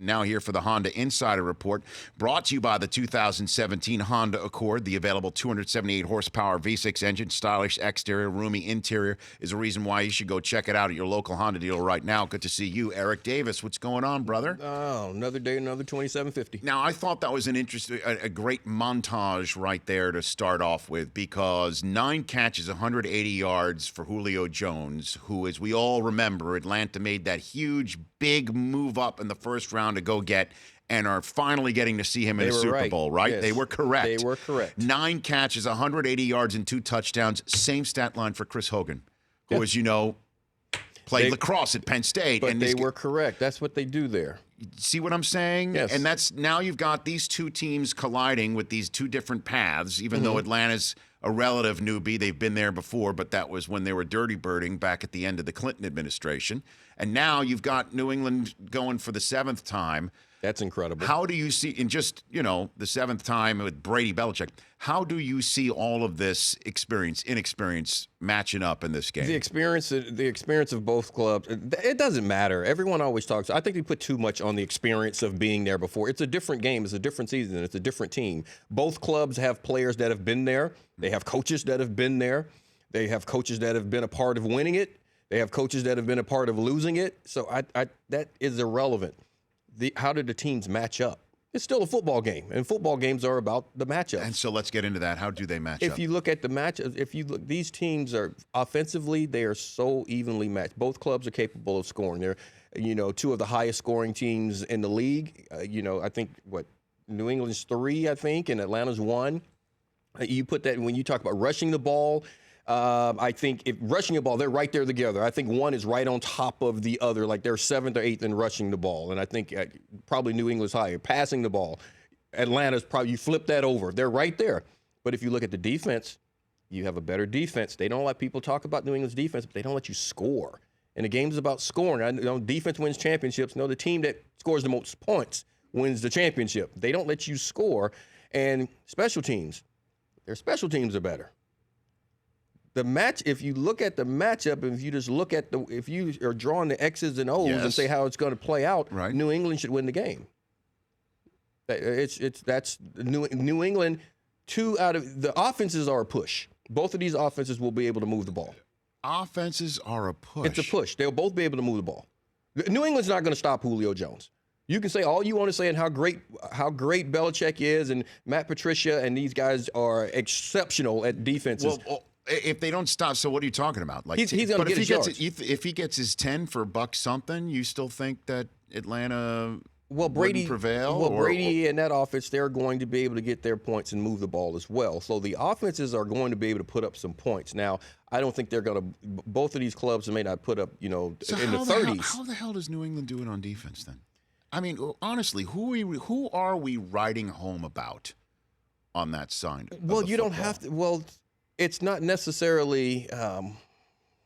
Now here for the Honda Insider Report, brought to you by the 2017 Honda Accord. The available 278 horsepower V6 engine, stylish exterior, roomy interior is a reason why you should go check it out at your local Honda dealer right now. Good to see you, Eric Davis. What's going on, brother? Oh, another day, another 2750. Now, I thought that was an interesting, a great montage right there to start off with, because 9 catches, 180 yards for Julio Jones, who, as we all remember, Atlanta made that huge, big move up in the first round to go get, and are finally getting to see him in a Super Bowl, right? Yes. They were correct. They were correct. 9 catches, 180 yards, and 2 touchdowns. Same stat line for Chris Hogan, who, as you know, played lacrosse at Penn State. But they were correct. That's what they do there. See what I'm saying? Yes. And that's now you've got these two teams colliding with these two different paths, even though Atlanta's a relative newbie. They've been there before, but that was when they were dirty birding back at the end of the Clinton administration. And now you've got New England going for the 7th time. That's incredible. How do you see, in just, the 7th time with Brady Belichick, how do you see all of this inexperience matching up in this game? The experience of both clubs, it doesn't matter. Everyone always talks. I think they put too much on the experience of being there before. It's a different game. It's a different season. It's a different team. Both clubs have players that have been there. They have coaches that have been there. They have coaches that have been a part of winning it. They have coaches that have been a part of losing it. So that is irrelevant. How did the teams match up? It's still a football game, and football games are about the matchup. And so let's get into that. How do they match up? If you look at the match, these teams are offensively, they are so evenly matched. Both clubs are capable of scoring. They're, 2 of the highest scoring teams in the league. I think New England's 3, I think, and Atlanta's 1. You put that when you talk about rushing the ball. I think if rushing the ball, they're right there together. I think one is right on top of the other, like they're 7th or 8th in rushing the ball. And I think probably New England's higher. Passing the ball, Atlanta's probably, you flip that over. They're right there. But if you look at the defense, you have a better defense. They don't let people talk about New England's defense, but they don't let you score. And the game's about scoring. I know defense wins championships. No, the team that scores the most points wins the championship. They don't let you score. And special teams, their special teams are better. The match, if you look at the matchup, and if you just look at if you are drawing the X's and O's and say how it's going to play out, New England should win the game. That's New England. 2 out of the offenses are a push. Both of these offenses will be able to move the ball. Offenses are a push. It's a push. They'll both be able to move the ball. New England's not going to stop Julio Jones. You can say all you want to say and how great Belichick is and Matt Patricia and these guys are exceptional at defenses. Well, if they don't stop, so what are you talking about? Like he's going to get his yards. If he gets his 10 for $1 something, you still think that Atlanta Brady wouldn't prevail? Well, Brady and that offense, they're going to be able to get their points and move the ball as well. So the offenses are going to be able to put up some points. Now, I don't think they're going to. Both of these clubs may not put up, in the 30s. How the hell does New England do it on defense then? I mean, honestly, who are we writing home about on that side? Well, you don't have to. Well, it's not necessarily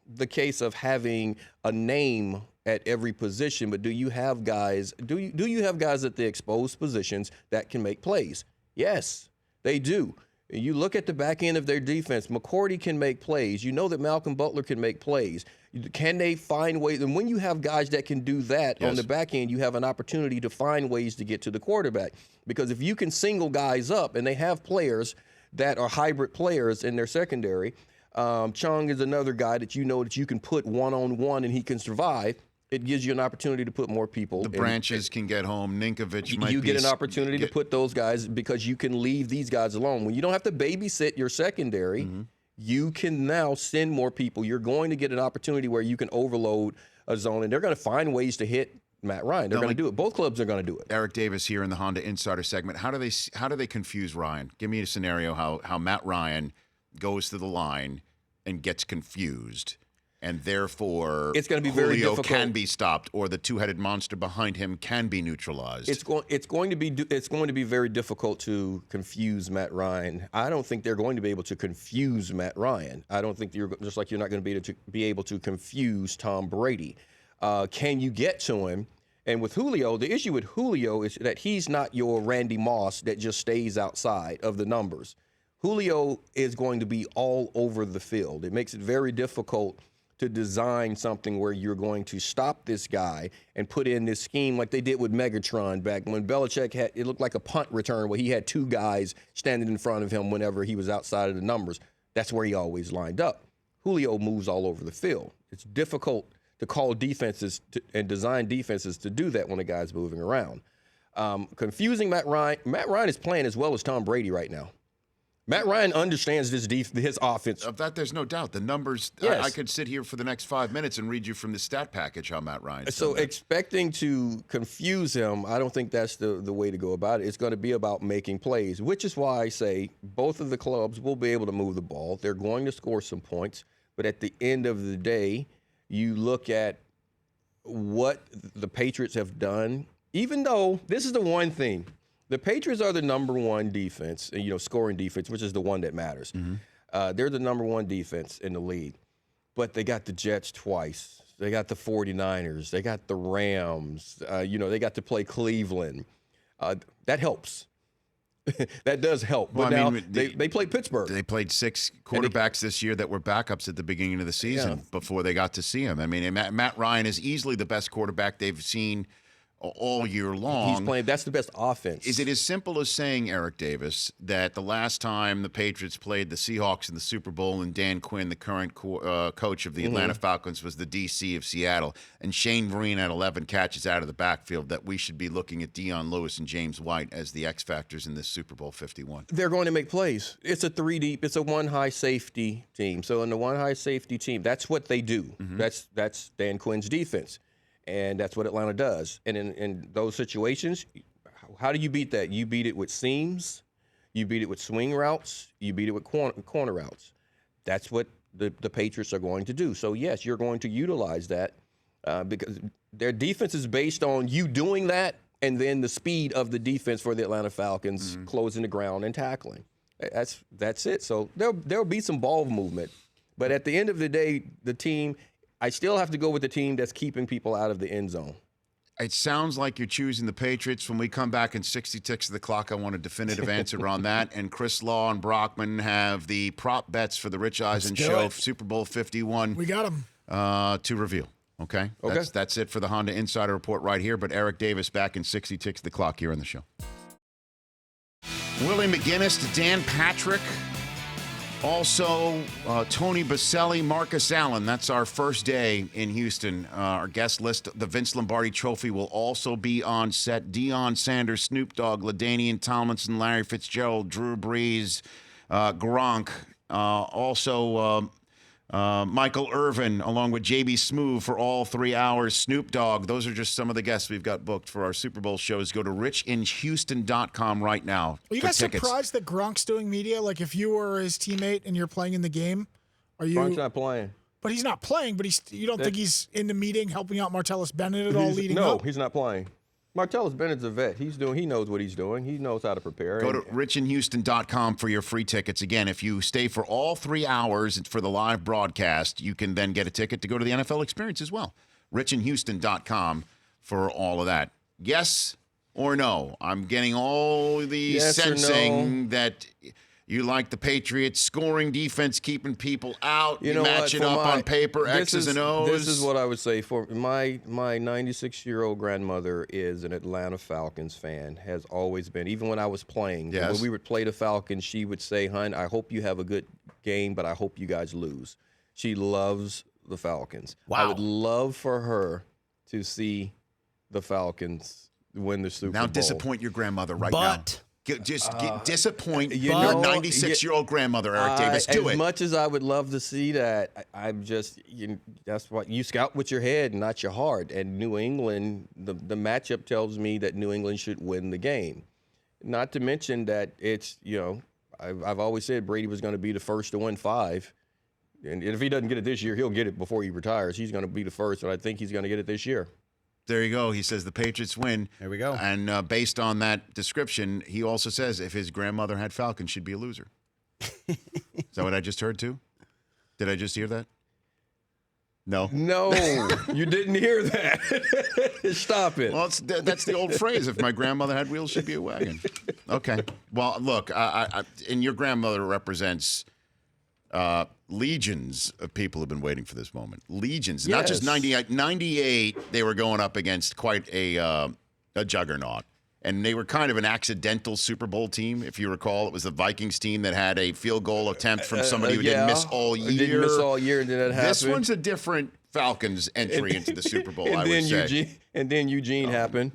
the case of having a name at every position, but do you have guys? Do you have guys at the exposed positions that can make plays? Yes, they do. You look at the back end of their defense. McCourty can make plays. You know that Malcolm Butler can make plays. Can they find ways? And when you have guys that can do that on the back end, you have an opportunity to find ways to get to the quarterback. Because if you can single guys up, and they have players that are hybrid players in their secondary. Chung is another guy that that you can put one-on-one and he can survive. It gives you an opportunity to put more people. The branches can get home. Ninkovich might be. You get an opportunity to put those guys because you can leave these guys alone. When you don't have to babysit your secondary, you can now send more people. You're going to get an opportunity where you can overload a zone, and they're going to find ways to hit Matt Ryan. They're going to do it. Both clubs are going to do it. Eric Davis here in the Honda Insider segment. How do they confuse Ryan? Give me a scenario how Matt Ryan goes to the line and gets confused, and therefore it's going to be Julio very difficult. Can be stopped, or the two-headed monster behind him can be neutralized. It's going to be very difficult to confuse Matt Ryan. I don't think they're going to be able to confuse Matt Ryan. I don't think you're not going to be able to confuse Tom Brady. Can you get to him? And with Julio, the issue with Julio is that he's not your Randy Moss that just stays outside of the numbers. Julio is going to be all over the field. It makes it very difficult to design something where you're going to stop this guy and put in this scheme like they did with Megatron back when Belichick had, it looked like a punt return where he had two guys standing in front of him whenever he was outside of the numbers. That's where he always lined up. Julio moves all over the field. It's difficult to call defenses and design defenses to do that when a guy's moving around. Confusing Matt Ryan. Matt Ryan is playing as well as Tom Brady right now. Matt Ryan understands his offense. Of that, there's no doubt. The numbers, Yes. I could sit here for the next 5 minutes and read you from the stat package how Matt Ryan's So done that. expecting to confuse him, I don't think that's the way to go about it. It's going to be about making plays, which is why I say both of the clubs will be able to move the ball. They're going to score some points, but at the end of the day, you look at what the Patriots have done, even though this is the one thing. The Patriots are the number one defense, scoring defense, which is the one that matters. They're the number one defense in the league. But they got the Jets twice. They got the 49ers. They got the Rams. They got to play Cleveland. That helps. That does help. Well, But I now mean, they played Pittsburgh. They played 6 quarterbacks this year that were backups at the beginning of the season before they got to see him. I mean, Matt Ryan is easily the best quarterback they've seen all year long. He's playing. That's the best offense. Is it as simple as saying, Eric Davis, that the last time the Patriots played the Seahawks in the Super Bowl and Dan Quinn, the current coach of the Atlanta Falcons, was the DC of Seattle, and Shane Vereen had 11 catches out of the backfield, that we should be looking at Deion Lewis and James White as the X factors in this Super Bowl 51? They're going to make plays. It's a 3 deep. It's a 1 high safety team. So in the 1 high safety team, that's what they do. That's Dan Quinn's defense. And that's what Atlanta does. And in those situations, how do you beat that? You beat it with seams. You beat it with swing routes. You beat it with corner routes. That's what the Patriots are going to do. So, yes, you're going to utilize that because their defense is based on you doing that and then the speed of the defense for the Atlanta Falcons closing the ground and tackling. That's it. So there'll be some ball movement. But at the end of the day, the team – I still have to go with the team that's keeping people out of the end zone. It sounds like you're choosing the Patriots. When we come back in 60 ticks of the clock, I want a definitive answer on that. And Chris Law and Brockman have the prop bets for the Rich Eisen Show, Super Bowl 51. We got them. To reveal. Okay? That's it for the Honda Insider Report right here. But Eric Davis back in 60 ticks of the clock here on the show. Willie McGinnis to Dan Patrick. Also, Tony Baselli, Marcus Allen. That's our first day in Houston. Our guest list, the Vince Lombardi Trophy, will also be on set. Deion Sanders, Snoop Dogg, LaDainian Tomlinson, Larry Fitzgerald, Drew Brees, Gronk. Also, Michael Irvin, along with J.B. Smoove for all 3 hours. Snoop Dogg. Those are just some of the guests we've got booked for our Super Bowl shows. Go to richinhouston.com right now. Are you for guys tickets. surprised that Gronk's doing media? Like, if you were his teammate and you're playing in the game, are you? Gronk's not playing. But he's not playing. But you don't think he's in the meeting helping out Martellus Bennett at all, leading up? No, he's not playing. Martellus Bennett's a vet. He knows what he's doing. He knows how to prepare. Go to richinhouston.com for your free tickets. Again, if you stay for all 3 hours for the live broadcast, you can then get a ticket to go to the NFL experience as well. richinhouston.com for all of that. Yes or no? I'm getting all the Yes or sensing that you like the Patriots scoring defense, keeping people out. You match it up on paper, X's and O's. This is what I would say. For my 96-year-old grandmother is an Atlanta Falcons fan, has always been. Even when I was playing, when we would play the Falcons, she would say, "Hun, I hope you have a good game, but I hope you guys lose." She loves the Falcons. Wow. I would love for her to see the Falcons win the Super Bowl. Now disappoint your grandmother right now. Disappoint your know, 96-year-old grandmother, Eric Davis. Do it. As much as I would love to see that, I'm just, that's what you scout with your head, not your heart. And New England, the matchup tells me that New England should win the game. Not to mention that it's, I've always said Brady was going to be the first to win 5. And if he doesn't get it this year, he'll get it before he retires. He's going to be the first, and I think he's going to get it this year. There you go. He says the Patriots win. There we go. And based on that description, he also says if his grandmother had Falcons, she'd be a loser. Is that what I just heard, too? Did I just hear that? No. No, you didn't hear that. Stop it. Well, that's the old phrase. If my grandmother had wheels, she'd be a wagon. Okay. Well, look, and your grandmother represents Legions of people have been waiting for this moment. Legions, not just Yes. 98. 98, they were going up against quite a juggernaut. And they were kind of an accidental Super Bowl team, if you recall. It was the Vikings team that had a field goal attempt from somebody who didn't miss all year. Didn't miss all year, and then that happened. This one's a different Falcons entry into the Super Bowl, and I then would say. Eugene happened.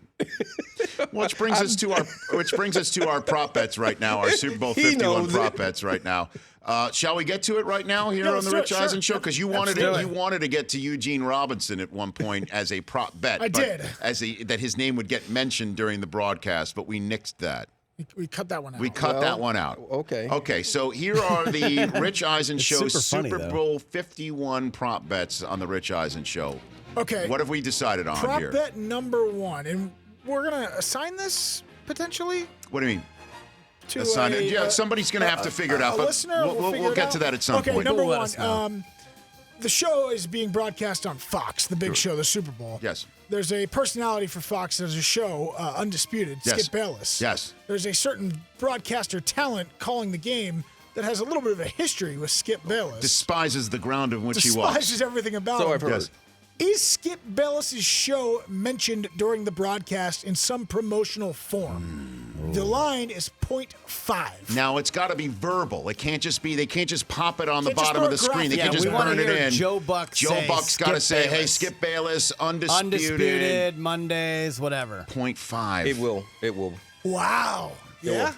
Which brings us to our prop bets right now, our Super Bowl He 51 knows prop it. bets right now. Shall we get to it right now here Yeah, on let's the do it, Rich sure. Eisen Show? Because you wanted do it. you wanted to get to Eugene Robinson at one point as a prop bet. I but did. that his name would get mentioned during the broadcast, but we nixed that. We cut that one out. We cut Well, that one out. okay. Okay, so here are the Rich Eisen Show super funny, Super though. Bowl 51 prop bets on the Rich Eisen Show. Okay. What have we decided on Prop here? bet number one, and we're gonna assign this potentially What do you mean? to Assign it? a, Yeah, somebody's going to have to figure it out. a but listener. we'll figure it get out. to that at some okay, point. number People let one. us know. The show is being broadcast on Fox, the big show, the Super Bowl. Yes. There's a personality for Fox. There's a show, Undisputed, Yes. Skip Bayless. Yes. There's a certain broadcaster talent calling the game that has a little bit of a history with Skip Bayless. Despises the ground on which he walks. Despises everything about So him. I've heard. Yes. Is Skip Bayless's show mentioned during the broadcast in some promotional form? The line is 0.5. Now it's got to be verbal. It can't just be. They can't just pop it on the Can't just bottom of the throw a screen. They graphic. can Yeah, just we wanna burn it hear in. Joe Buck Joe say Buck's got to Skip say, "Hey, Bayless. Skip Bayless, undisputed." Undisputed Mondays, whatever. 0.5. It will. It will. Wow. Yeah.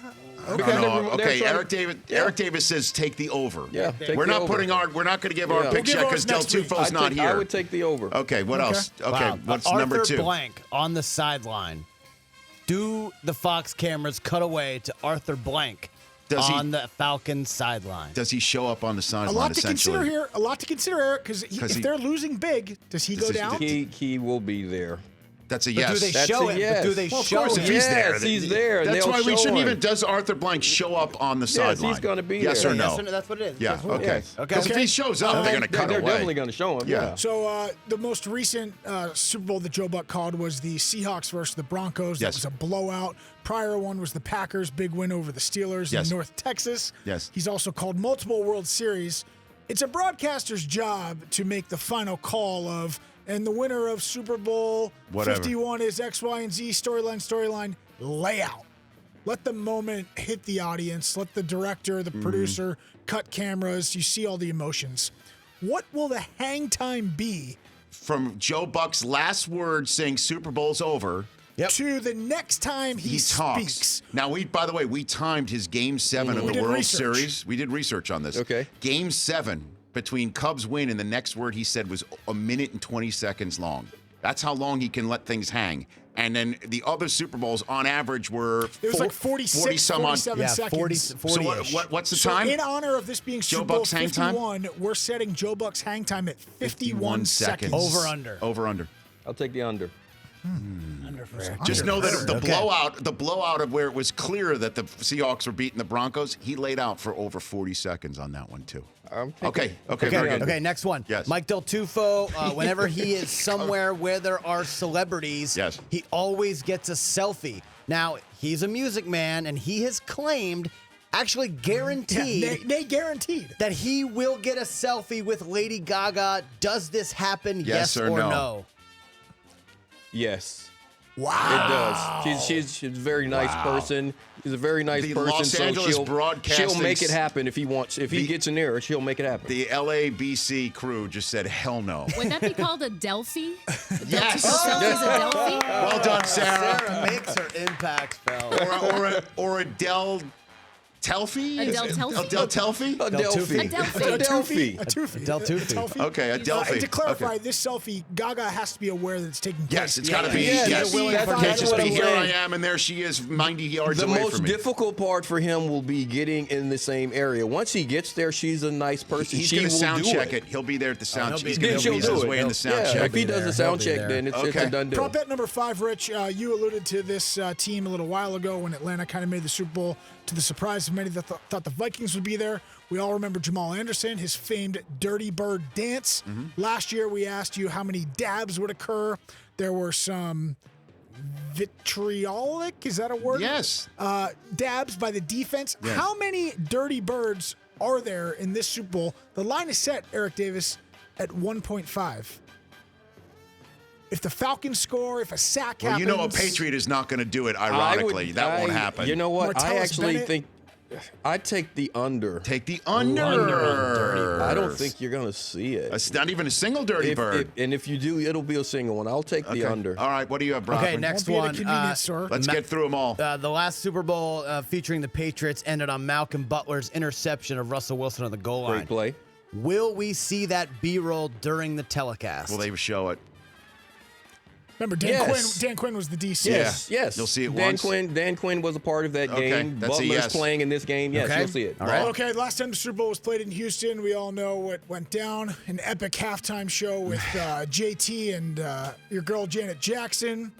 Because No, they're okay, trying Eric to- David. Yeah. Eric Davis says take the over. Yeah, take we're the not over. putting our. We're not going to give our Yeah. picks We'll yet give because ours Del next week. Tufo's not here. I would take the over. Okay, what else? Okay, Wow. what's Arthur number two? Blank on the sideline. Do the Fox cameras cut away to Arthur Blank Does he- on the Falcons sideline? Does he show up on the A sideline? lot to essentially? consider here. A lot to consider, Eric, because if he- they're losing big, does he Does go he- down? He will be there. That's a But yes. do they That's show a him? yes. But do they Well, of show course, him? if he's Yes, there, he's there, and That's they'll why we show shouldn't him. even. Does Arthur Blank show up on the sideline? he's gonna be Yes there. or no? Yes, that's what it is. Yeah. That's what it Okay. is. Okay. Because if he shows up, they're going to cut They're away. definitely going to show him. Yeah. So the most recent Super Bowl that Joe Buck called was the Seahawks versus the Broncos. That Yes. was a blowout. Prior one was the Packers' big win over the Steelers Yes. in North Texas. Yes. He's also called multiple World Series. It's a broadcaster's job to make the final call of, and the winner of Super Bowl Whatever. 51 is X, Y, and Z, storyline, layout. Let the moment hit the audience. Let the director, the producer cut cameras. You see all the emotions. What will the hang time be From Joe Buck's last words saying Super Bowl's over, to the next time he talks. speaks? Now, by the way, we timed his Game 7 of We the did World research. Series. We did research on this. Okay. Game 7 between Cubs win and the next word he said was a minute and 20 seconds long. That's how long he can let things hang. And then the other Super Bowls, on average, were It was like 46, 40 some odd. 47 Yeah, seconds. 40, So 40-ish. what's the So time? in honor of this being Joe Super Bowl Buck's hang time? 51, we're setting Joe Buck's hang time at 51 seconds. Over under. Over under. I'll take the under. Under for Eric. Just know that the Okay. blowout of where it was clear that the Seahawks were beating the Broncos, he laid out for over 40 seconds on that one too. Okay, very good. Okay, next one. Yes. Mike Del Tufo, whenever he is somewhere where there are celebrities, Yes. he always gets a selfie. Now, he's a music man, and he has claimed, actually guaranteed, Nay, guaranteed. that he will get a selfie with Lady Gaga. Does this happen? Yes or no? Yes. Wow. It does. She's a very nice person. She's a very nice The person. Los Angeles she'll Broadcasting make it happen if he wants. If he gets in there, she'll make it happen. The LABC crew just said hell no. Would that be called a Delphi? Yes. Selfie's a Delphi? Well done, Sarah. Sarah makes her impact felt. Or a Del Telfi? A Del Telfi? A Del Telfi? A Del Delphi. Tufi. A Delphi. A Delphi. A Tufi. Del Tufi. Okay, a Delphi. And to clarify, Okay. this selfie, Gaga has to be aware that it's taking place. Yes, it's got to be. Yeah, yes, they're willing it for can't that. just be That's here what I'm I saying. am and there she is 90 yards The away most from me. difficult part for him will be getting in the same area. Once he gets there, she's a nice person. He's she going to will sound do check it. He'll be there at the sound he'll check. be- He's Then going to she'll ease do his it. way in the sound yeah, check. if he does there. the sound He'll be check, there. then it's Okay. a done deal. Prop bet number 5, Rich. You alluded to this team a little while ago when Atlanta kind of made the Super Bowl to the surprise of many that thought the Vikings would be there. We all remember Jamal Anderson, his famed Dirty Bird dance. Last year, we asked you how many dabs would occur. There were some vitriolic, is that a word? Yes. Dabs by the defense. Yes. How many Dirty Birds are there in this Super Bowl? The line is set, Eric Davis, at 1.5. If the Falcons score, if a sack Well, happens, you know a Patriot is not going to do it, ironically. That won't happen. You know what? I Martellus actually Bennett? think I'd take the under. Take the under. I don't think you're going to see it. It's not even a single dirty bird. And if you do, it'll be a single one. I'll take the under. All right, what do you have, Brockman? Okay, next won't be at a one. convenience store. Let's get through them all. The last Super Bowl featuring the Patriots ended on Malcolm Butler's interception of Russell Wilson on the goal line. Great play. Will we see that B-roll during the telecast? Will they show it? Remember, Yes. Dan Quinn was the DC. Yes, yes. You'll see it Dan once? Dan Quinn was a part of that Okay, game. that's a Butler's yes. playing in this game. Yes, Okay. you'll see it. All right. Okay, last time the Super Bowl was played in Houston, we all know what went down. An epic halftime show with JT and your girl Janet Jackson.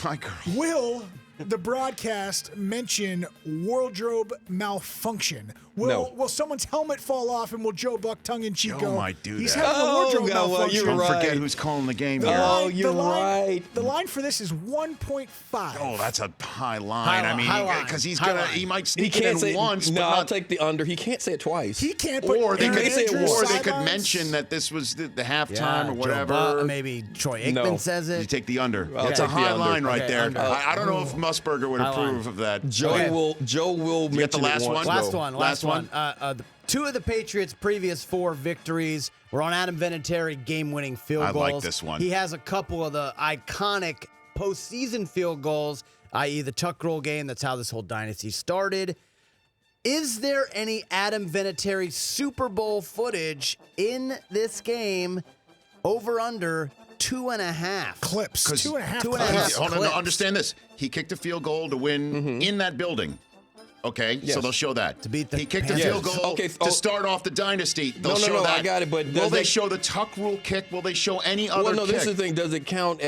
My girl. Will the broadcast mention wardrobe malfunction? No. Will someone's helmet fall off and will Joe Buck tongue-in-cheek Joe go, might do he's that. having a Oh, wardrobe God, well, malfunction? you're Don't right. forget who's calling the game The here. Oh, line- you're the line- right. The line for this is 1.5. Oh, that's a high line. High I mean, line. because he's High gonna, line. he might He sneak it can't in say once, no. but I'll not. take the under. He can't say it twice. He can't put Or they Aaron could, say it Andrews once. or they could sidelines. mention that this was the halftime Yeah, or Joe whatever. Buck, maybe Troy Aikman No. says You it. take the under. I'll It's a take the high under. line right Okay, there. under. I don't know if Musburger would High line. approve of that. Joe Okay. will You get the mention it last once. one? Last though. one. Last one. Two of the Patriots' previous 4 victories were on Adam Vinatieri game-winning field I goals. like this one. He has a couple of the iconic postseason field goals, i.e. the tuck roll game. That's how this whole dynasty started. Is there any Adam Vinatieri Super Bowl footage in this game? Over under 2.5 Clips. 'Cause 2.5 2.5 clips. Hold on, clips. understand this. He kicked a field goal to win in that building. Okay, so Yes. they'll show that. To beat the he kicked a Panthers. field goal Okay, to start off the dynasty. They'll No, show no, that. I got it, but will does they that- show the tuck rule kick? Will they show any other Well, no, kick? this is the thing. Does it count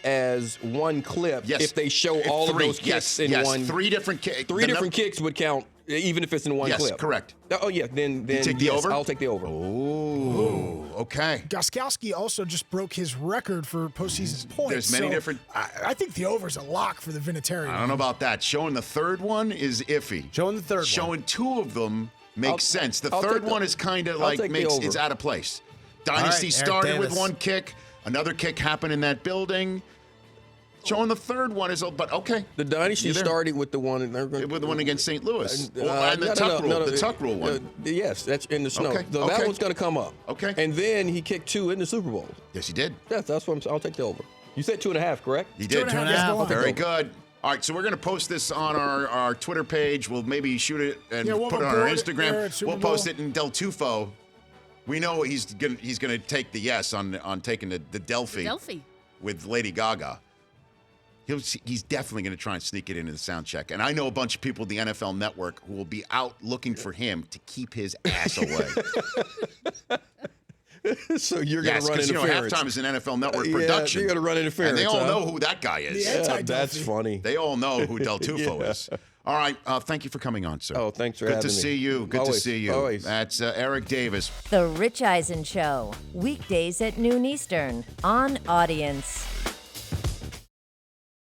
as one clip? Yes. If they show all of Three. those kicks yes. in yes. one. Three different kicks. Three different kicks would count, even if it's in one Yes, clip. correct. Oh yeah, then take the yes, over? I'll take the over. Ooh, okay. Goskowski also just broke his record for postseason points. There's many so different- I think the over's a lock for the Vinatieri. I don't know about that. Showing the third one is iffy. Showing the third one. Showing 2 of them makes sense. The I'll third take the- one is kind of I'll like take the makes over. it's out of place. Dynasty Eric started with Davis. one kick. Another kick happened in that building. Showing the third one is, but okay. The dynasty Either. started with the one, and they're With the one against St. Louis. Uh, and the tuck rule. The tuck rule one. yes, that's in the snow. Okay, So okay. that one's going to come up. Okay. And then he kicked 2 in the Super Bowl. Yes, he did. That's what I'll take the over. You said 2.5, correct? He did. 2.5 is the line. Very good. All right, so we're going to post this on our Twitter page. We'll maybe shoot it and Yeah, we'll put it have on a our board Instagram. there at Super We'll post Bowl. it in Del Tufo. We know he's gonna take the yes on taking the Delphi Delphi. with Lady Gaga. He's definitely going to try and sneak it into the sound check. And I know a bunch of people at the NFL Network who will be out looking for him to keep his ass away. So you're going Yes, to run because interference. halftime is an NFL Network Yeah, production. you're gonna run interference, And they all huh? know who that guy is. The Yeah, anti-Delphi. that's funny. They all know who Del Tufo Yeah. is. All right. Thank you for coming on, sir. Oh, thanks for Good having to me. see you. Good to Always, see you. always. That's Eric Davis. The Rich Eisen Show, weekdays at noon Eastern on Audience.